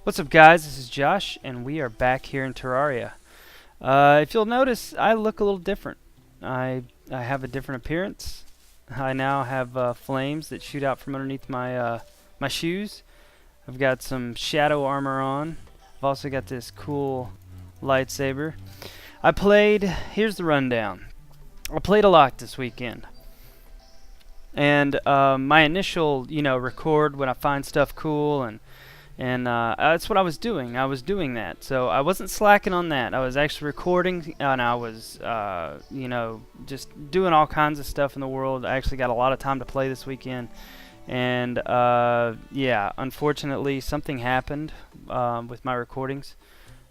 What's up, guys? This is Josh, and we are back here in Terraria. If you'll notice, I look a little different. I have a different appearance. I now have flames that shoot out from underneath my shoes. I've got some shadow armor on. I've also got this cool lightsaber. Here's the rundown. I played a lot this weekend. And my initial, record when I find stuff cool and that's what I was doing. I was doing that. So I wasn't slacking on that. I was actually recording, and I was, just doing all kinds of stuff in the world. I actually got a lot of time to play this weekend. And, yeah, unfortunately, something happened with my recordings.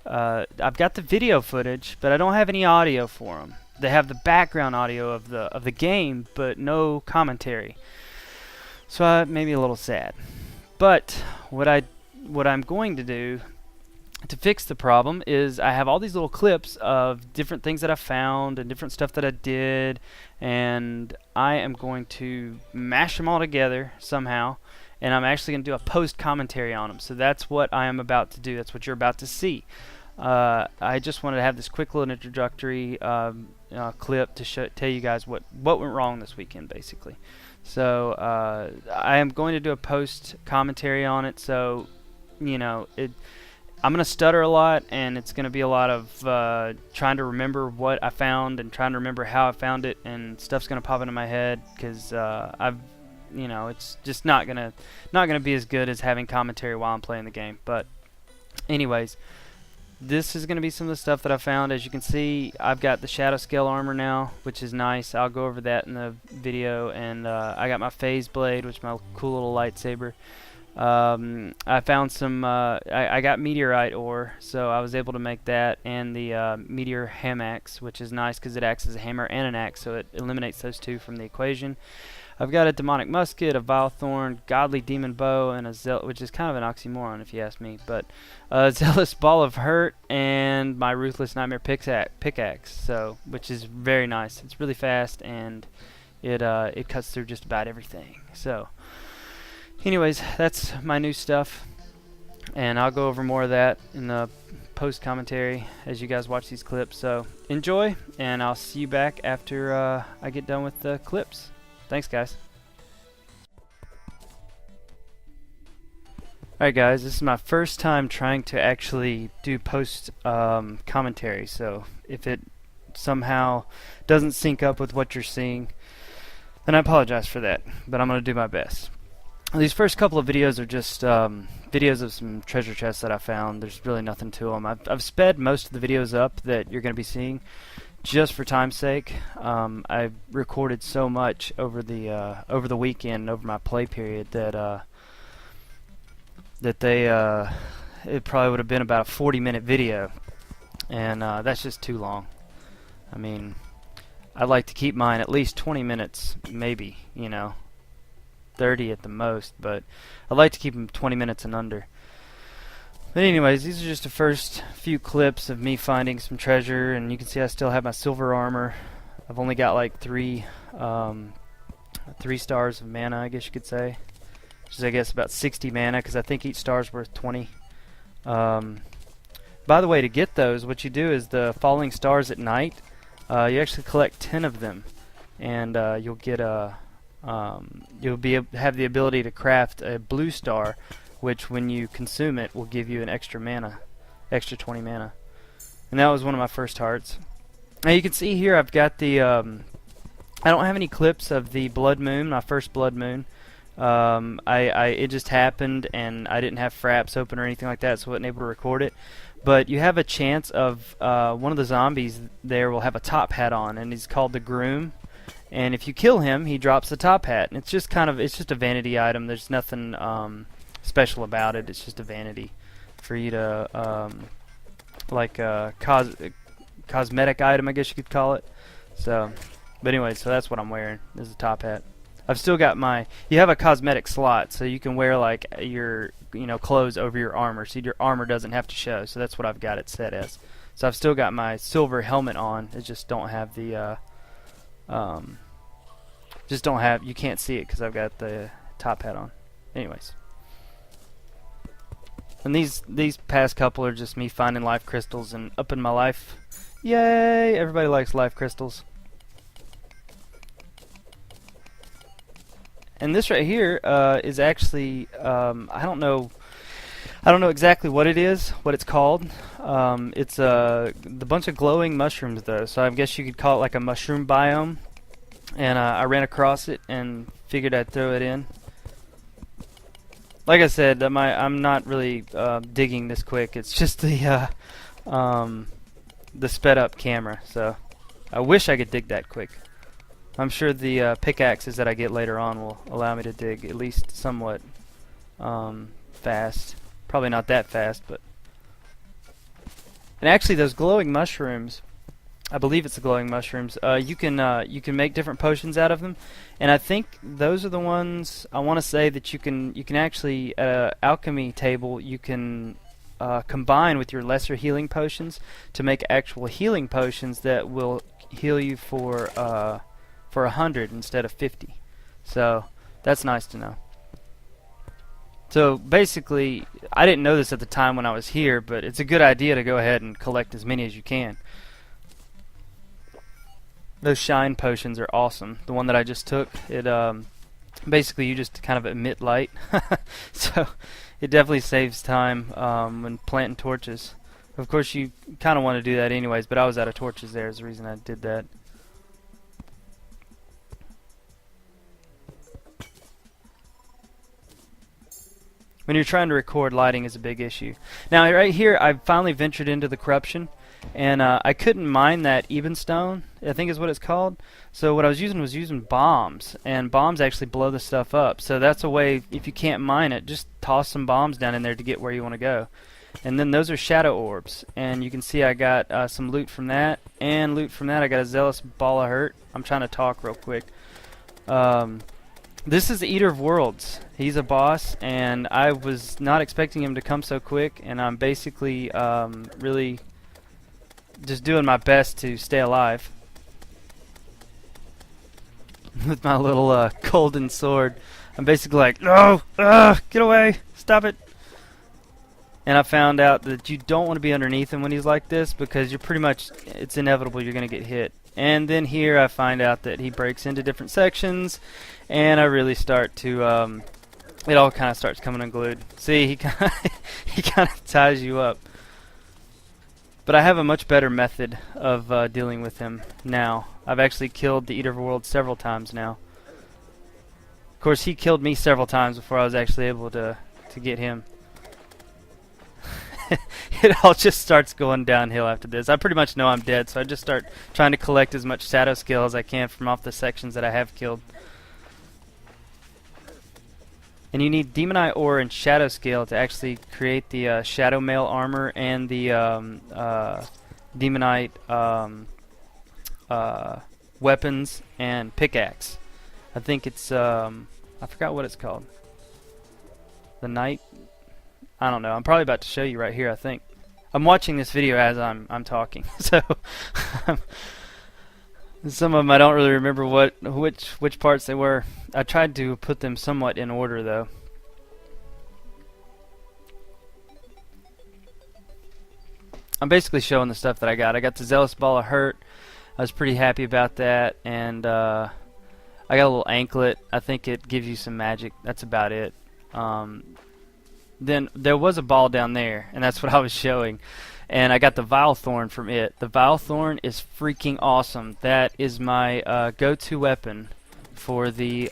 I've got the video footage, but I don't have any audio for them. They have the background audio of the game, but no commentary. So it made me a little sad. But what I'm going to do to fix the problem is I have all these little clips of different things that I found and different stuff that I did, and I am going to mash them all together somehow, and I'm actually going to do a post commentary on them. So that's what I am about to do. That's what you're about to see. I just wanted to have this quick little introductory clip to tell you guys what went wrong this weekend, basically. So I am going to do a post commentary on it. So I'm going to stutter a lot, and it's going to be a lot of trying to remember what I found and trying to remember how I found it, and stuff's going to pop into my head because it's just not going to be as good as having commentary while I'm playing the game. But anyways, this is going to be some of the stuff that I found. As you can see, I've got the Shadowscale armor now, which is nice. I'll go over that in the video. And I got my phase blade, which is my cool little lightsaber. I found some, I got Meteorite ore, so I was able to make that, and the Meteor Hamax, which is nice because it acts as a hammer and an axe, so it eliminates those two from the equation. I've got a demonic musket, a vile thorn, godly demon bow, and which is kind of an oxymoron if you ask me, but a zealous ball of hurt, and my ruthless nightmare pickaxe, so which is very nice. It's really fast, and it cuts through just about everything. So anyways, that's my new stuff, and I'll go over more of that in the post commentary as you guys watch these clips. So enjoy, and I'll see you back after I get done with the clips. Thanks, guys. Alright, guys, this is my first time trying to actually do post commentary, so if it somehow doesn't sync up with what you're seeing, then I apologize for that, but I'm going to do my best. These first couple of videos are just videos of some treasure chests that I found. There's really nothing to them. I've sped most of the videos up that you're going to be seeing just for time's sake. I recorded so much over the weekend, over my play period, that it probably would have been about a 40-minute video, and that's just too long. I mean, I'd like to keep mine at least 20 minutes, maybe, 30 at the most, but I'd like to keep them 20 minutes and under. But anyways, these are just the first few clips of me finding some treasure, and you can see I still have my silver armor. I've only got like three stars of mana, I guess you could say, which is I guess about 60 mana, because I think each star is worth 20. By the way, to get those, what you do is the falling stars at night, you actually collect 10 of them, and you'll get have the ability to craft a blue star, which when you consume it will give you an extra 20 mana. And that was one of my first hearts. Now you can see here I've got the I don't have any clips of the blood moon, my first blood moon. It just happened, and I didn't have fraps open or anything like that, so I wasn't able to record it. But you have a chance of one of the zombies there will have a top hat on, and he's called the Groom. And if you kill him, he drops the top hat. And it's just a vanity item. There's nothing special about it. It's just a vanity for you to like a cosmetic item, I guess you could call it. So, but anyway, so that's what I'm wearing, is a top hat. I've still got you have a cosmetic slot, so you can wear like your clothes over your armor, so your armor doesn't have to show. So that's what I've got it set as. So I've still got my silver helmet on. I just don't have the you can't see it because I've got the top hat on. Anyways. And these past couple are just me finding life crystals and upping my life. Yay! Everybody likes life crystals. And this right here is actually I don't know exactly what it is, what it's called. It's the bunch of glowing mushrooms though, so I guess you could call it like a mushroom biome. And I ran across it and figured I'd throw it in. Like I said, I'm not really digging this quick. It's just the sped up camera, so I wish I could dig that quick. I'm sure the pickaxes that I get later on will allow me to dig at least somewhat fast. Probably not that fast, but... And actually those glowing mushrooms, I believe it's the glowing mushrooms, you can make different potions out of them, and I think those are the ones I want to say that you can actually at an alchemy table you can combine with your lesser healing potions to make actual healing potions that will heal you for 100 instead of 50. So that's nice to know. So basically, I didn't know this at the time when I was here, but it's a good idea to go ahead and collect as many as you can. Those shine potions are awesome. The one that I just took, it basically you just kind of emit light, so it definitely saves time when planting torches. Of course, you kind of want to do that anyways, but I was out of torches there is the reason I did that. When you're trying to record, lighting is a big issue. Now, right here, I've finally ventured into the corruption, and I couldn't mine that ebenstone, I think is what it's called. So what I was using bombs, and bombs actually blow the stuff up. So that's a way, if you can't mine it, just toss some bombs down in there to get where you want to go. And then those are shadow orbs, and you can see I got some loot from that, and loot from that. I got a zealous ball of hurt. I'm trying to talk real quick. This is the Eater of Worlds. He's a boss, and I was not expecting him to come so quick, and I'm basically really just doing my best to stay alive with my little golden sword. I'm basically like, no, get away, stop it. And I found out that you don't want to be underneath him when he's like this, because you're pretty much, it's inevitable you're going to get hit. And then here I find out that he breaks into different sections, and I really start to, it all kind of starts coming unglued. See, he kind of ties you up. But I have a much better method of dealing with him now. I've actually killed the Eater of Worlds several times now. Of course, he killed me several times before I was actually able to get him. It all just starts going downhill after this. I pretty much know I'm dead, so I just start trying to collect as much Shadowscale as I can from off the sections that I have killed. And you need Demonai ore and Shadowscale to actually create the Shadow Mail armor and the Demonite weapons and pickaxe. I think it's I forgot what it's called. The Night. I don't know. I'm probably about to show you right here. I think I'm watching this video as I'm talking, so some of them I don't really remember which parts they were. I tried to put them somewhat in order though. I'm basically showing the stuff that I got. I got the Zealous Ball of Hurt. I was pretty happy about that, and I got a little anklet. I think it gives you some magic. That's about it. Then there was a ball down there, and that's what I was showing. And I got the Vile Thorn from it. The Vile Thorn is freaking awesome. That is my go-to weapon for the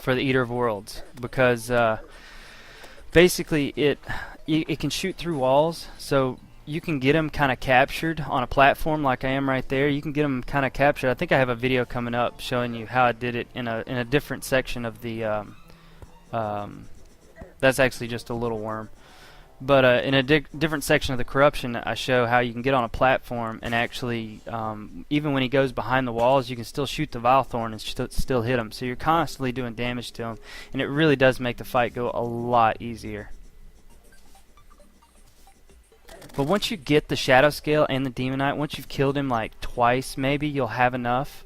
Eater of Worlds, because basically it can shoot through walls, so you can get them kind of captured on a platform like I am right there. You can get them kind of captured. I think I have a video coming up showing you how I did it in a different section of the that's actually just a little worm. But in a different section of the corruption, I show how you can get on a platform and actually, even when he goes behind the walls, you can still shoot the Vile Thorn and still hit him. So you're constantly doing damage to him, and it really does make the fight go a lot easier. But once you get the Shadowscale and the Demonite, once you've killed him like twice maybe, you'll have enough.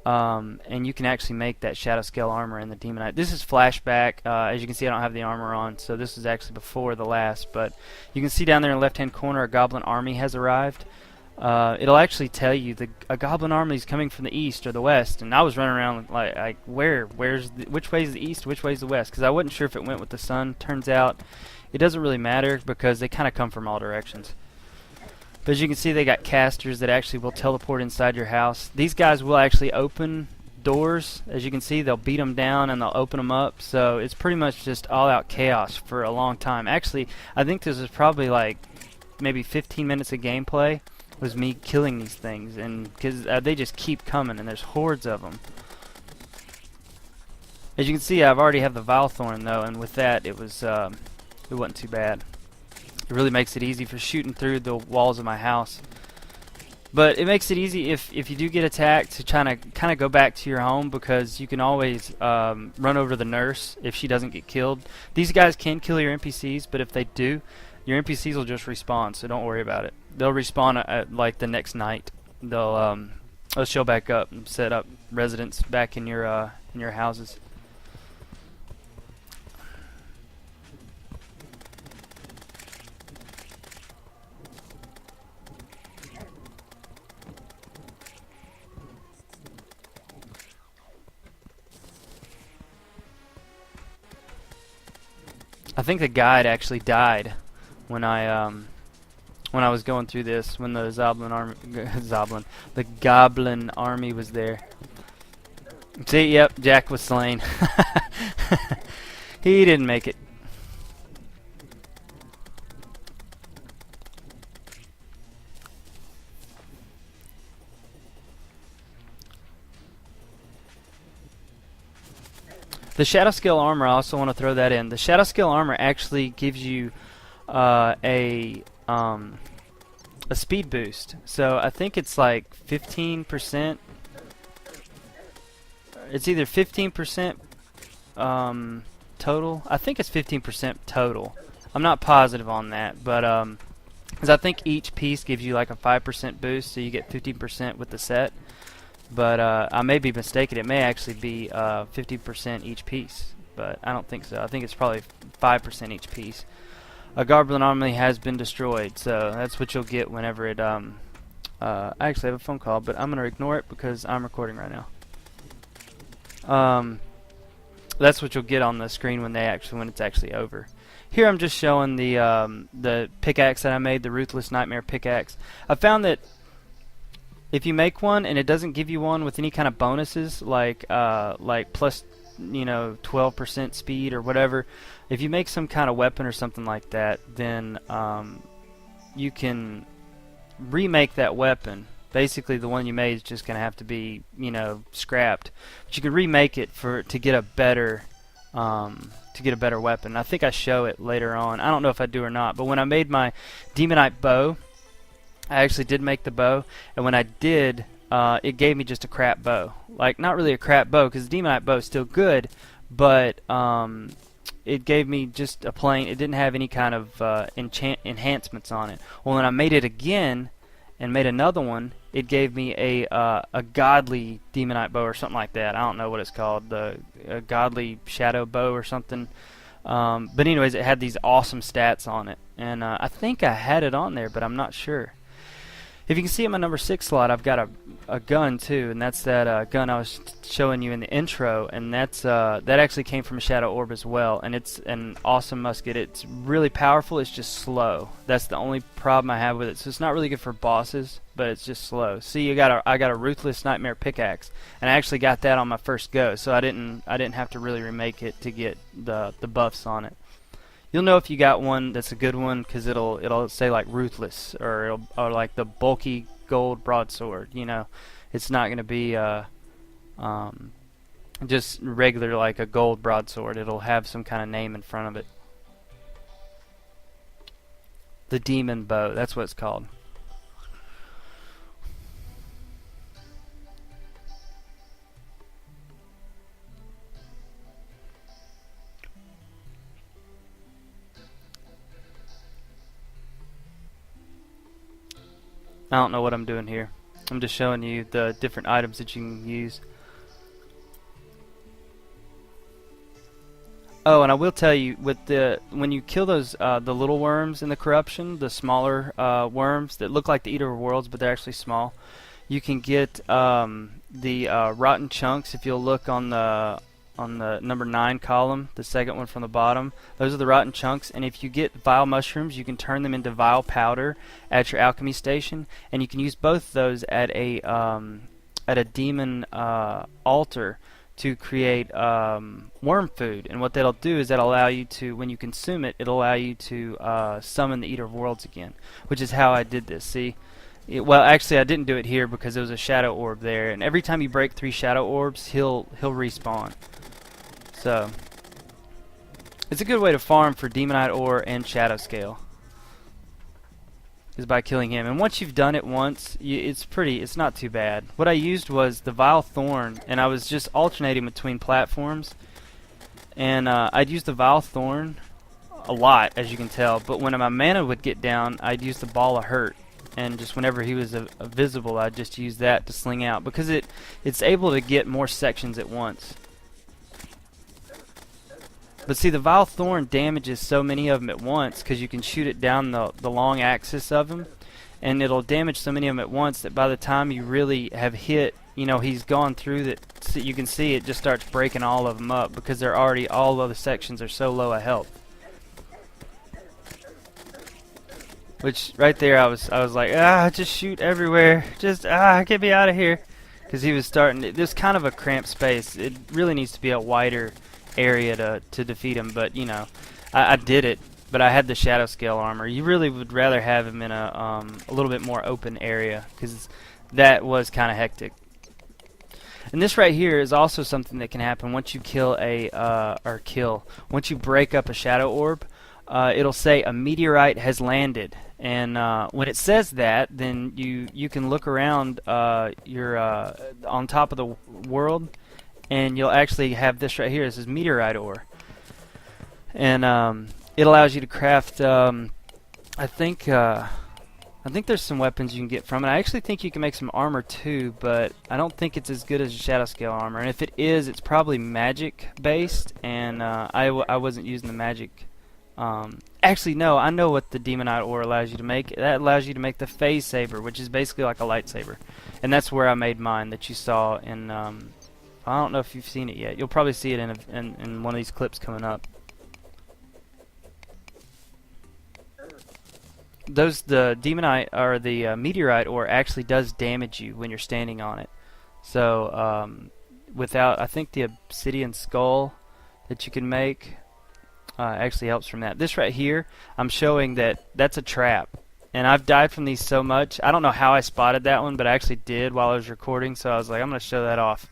and you can actually make that Shadowscale armor in the Demonite. This is flashback. As you can see, I don't have the armor on, so this is actually before the last. But you can see down there in the left-hand corner, a Goblin Army has arrived. It'll actually tell you a Goblin Army is coming from the east or the west, and I was running around like which way is the east, which way is the west, because I wasn't sure if it went with the sun. Turns out it doesn't really matter because they kind of come from all directions. But as you can see, they got casters that actually will teleport inside your house. These guys will actually open doors. As you can see, they'll beat them down and they'll open them up. So it's pretty much just all-out chaos for a long time. Actually, I think this is probably like maybe 15 minutes of gameplay was me killing these things, and because they just keep coming, and there's hordes of them. As you can see, I've already have the Vilethorn though, and with that, it wasn't too bad. It really makes it easy for shooting through the walls of my house. But it makes it easy if you do get attacked to kind of go back to your home, because you can always run over to the nurse if she doesn't get killed. These guys can kill your NPCs, but if they do, your NPCs will just respawn, so don't worry about it. They'll respawn at like the next night. They'll show back up and set up residence back in your houses. I think the guide actually died when I was going through this, when the the Goblin Army was there. See, yep, Jack was slain. He didn't make it. The Shadowscale armor, I also want to throw that in. The Shadowscale armor actually gives you a speed boost. So I think it's like 15%. It's either 15% total. I think it's 15% total. I'm not positive on that, but because I think each piece gives you like a 5% boost, so you get 15% with the set. But I may be mistaken. It may actually be 50% each piece, but I don't think so. I think it's probably 5% each piece. A Goblin Army has been destroyed, so that's what you'll get whenever it. I actually have a phone call, but I'm gonna ignore it because I'm recording right now. That's what you'll get on the screen when it's actually over. Here I'm just showing the pickaxe that I made, the Ruthless Nightmare pickaxe. I found that if you make one and it doesn't give you one with any kind of bonuses, like plus 12% speed or whatever, if you make some kind of weapon or something like that, then you can remake that weapon. Basically, the one you made is just going to have to be scrapped, but you can remake it to get a better weapon. I think I show it later on. I don't know if I do or not, but when I made my Demonite bow, I actually did make the bow, and when I did, it gave me just a crap bow. Like, not really a crap bow, because the Demonite bow is still good, but it gave me just a plain. It didn't have any kind of enhancements on it. Well, when I made it again and made another one, it gave me a godly Demonite bow or something like that. I don't know what it's called, a godly shadow bow or something. But anyways, it had these awesome stats on it, and I think I had it on there, but I'm not sure. If you can see in my number 6 slot, I've got a gun too, and that's that gun I was showing you in the intro, and that actually came from a Shadow Orb as well, and it's an awesome musket. It's really powerful, it's just slow. That's the only problem I have with it. So it's not really good for bosses, but it's just slow. See, I got a Ruthless Nightmare pickaxe, and I actually got that on my first go, so I didn't have to really remake it to get the buffs on it. You'll know if you got one that's a good one, because it'll say like Ruthless or like the bulky gold broadsword. It's not going to be just regular like a gold broadsword. It'll have some kind of name in front of it. The demon bow, that's what it's called. I don't know what I'm doing here. I'm just showing you the different items that you can use. Oh, and I will tell you, with when you kill those the little worms in the corruption, the smaller worms that look like the Eater of Worlds, but they're actually small, you can get the rotten chunks. If you'll look on the number 9 column, the second one from the bottom, those are the rotten chunks. And if you get vile mushrooms, you can turn them into vile powder at your alchemy station, and you can use both of those at a demon altar to create worm food. And what that'll do is that'll allow you to, when you consume it, it'll allow you to summon the Eater of Worlds again, which is how I did this. See? Well, actually, I didn't do it here because there was a shadow orb there, and every time you break 3 shadow orbs, he'll respawn. So it's a good way to farm for Demonite ore and Shadowscale, is by killing him. And once you've done it once, it's not too bad. What I used was the Vile Thorn, and I was just alternating between platforms. And I'd use the Vile Thorn a lot, as you can tell. But when my mana would get down, I'd use the Ball of Hurt. And just whenever he was visible, I'd just use that to sling out, because it's able to get more sections at once. But see, the Vile Thorn damages so many of them at once, because you can shoot it down the long axis of him, and it'll damage so many of them at once that by the time you really have hit, he's gone through that. So you can see it just starts breaking all of them up, because they're already, all other sections are so low of health. Which right there, I was like, just shoot everywhere, just get me out of here, because he was starting. There's kind of a cramped space. It really needs to be a wider area to defeat him. But I did it. But I had the Shadowscale armor. You really would rather have him in a little bit more open area, because that was kind of hectic. And this right here is also something that can happen once you kill once you break up a shadow orb. It'll say a meteorite has landed, and when it says that, then you can look around on top of the world, and you'll actually have this right here. This is meteorite ore, and it allows you to craft. I think there's some weapons you can get from it. I actually think you can make some armor too, but I don't think it's as good as Shadowscale armor. And if it is, it's probably magic based, and I wasn't using the magic. Actually, no, I know what the Demonite ore allows you to make. That allows you to make the phase saber, which is basically like a lightsaber. And that's where I made mine that you saw in, I don't know if you've seen it yet. You'll probably see it in one of these clips coming up. The Demonite, or the Meteorite ore, actually does damage you when you're standing on it. So, I think the Obsidian Skull that you can make actually helps from that. This right here, I'm showing that's a trap, and I've died from these so much. I don't know how I spotted that one, but I actually did while I was recording, so I was like, I'm going to show that off.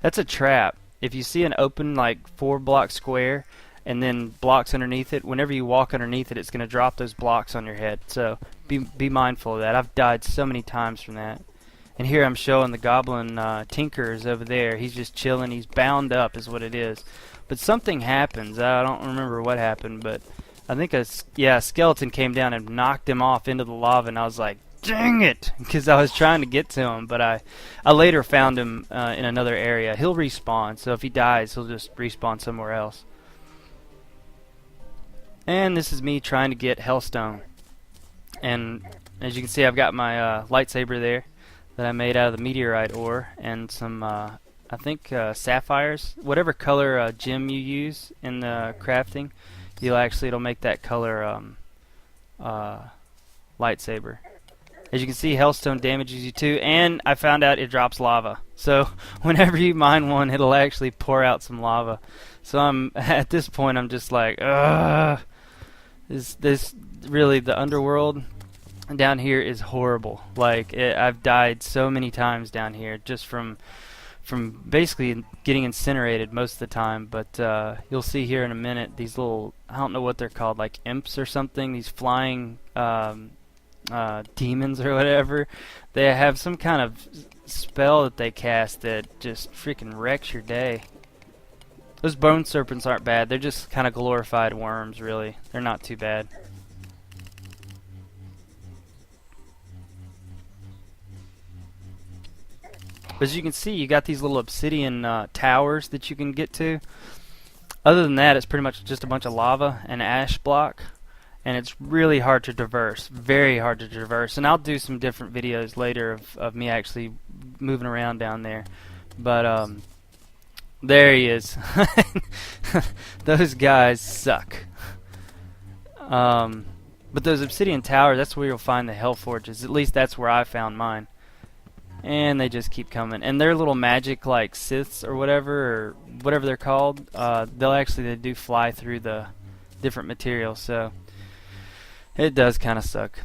That's a trap. If you see an open, like, 4-block square and then blocks underneath it, whenever you walk underneath it, it's going to drop those blocks on your head. So be mindful of that. I've died so many times from that. And here I'm showing the Goblin Tinker is over there. He's just chilling. He's bound up is what it is. But something happens. I don't remember what happened, but I think a skeleton came down and knocked him off into the lava, and I was like, dang it, because I was trying to get to him, but I later found him in another area. He'll respawn, so if he dies, he'll just respawn somewhere else. And this is me trying to get Hellstone. And as you can see, I've got my lightsaber there that I made out of the meteorite ore, and some I think sapphires. Whatever color gem you use in the crafting, it'll make that color lightsaber. As you can see, Hellstone damages you too, and I found out it drops lava. So whenever you mine one, it'll actually pour out some lava. So at this point, I'm just like, ugh. This really, the underworld down here is horrible. Like, I've died so many times down here just from basically getting incinerated most of the time. But you'll see here in a minute these little, I don't know what they're called, like imps or something, these flying demons or whatever. They have some kind of spell that they cast that just freaking wrecks your day. Those bone serpents aren't bad. They're just kind of glorified worms, really. They're not too bad. But as you can see, you got these little obsidian towers that you can get to. Other than that, it's pretty much just a bunch of lava and ash block. And it's really hard to traverse, very hard to traverse. And I'll do some different videos later of me actually moving around down there. But there he is. Those guys suck. But those obsidian towers, that's where you'll find the hell forges. At least that's where I found mine. And they just keep coming. And they're little magic like Siths or whatever they're called. They do fly through the different materials. So it does kind of suck.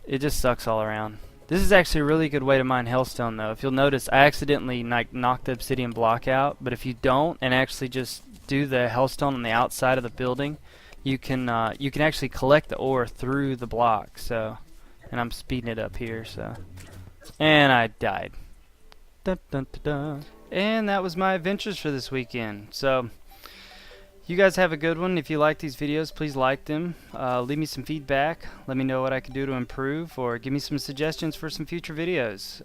It just sucks all around. This is actually a really good way to mine hellstone, though. If you'll notice, I accidentally knocked the obsidian block out. But if you don't and actually just do the hellstone on the outside of the building, you can actually collect the ore through the block. So, and I'm speeding it up here. So, and I died. Dun, dun, dun, dun. And that was my adventures for this weekend. So, you guys have a good one. If you like these videos, please like them. Leave me some feedback. Let me know what I can do to improve, or give me some suggestions for some future videos.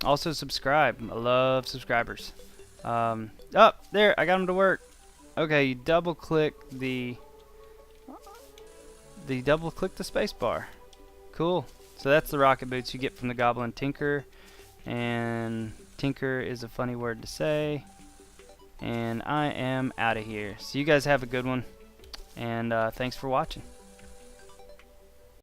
Also, subscribe. I love subscribers. Oh, there, I got them to work. Okay, you double-click the space bar. Cool. So that's the rocket boots you get from the Goblin Tinker, and Tinker is a funny word to say. And I am out of here. So you guys have a good one, and thanks for watching.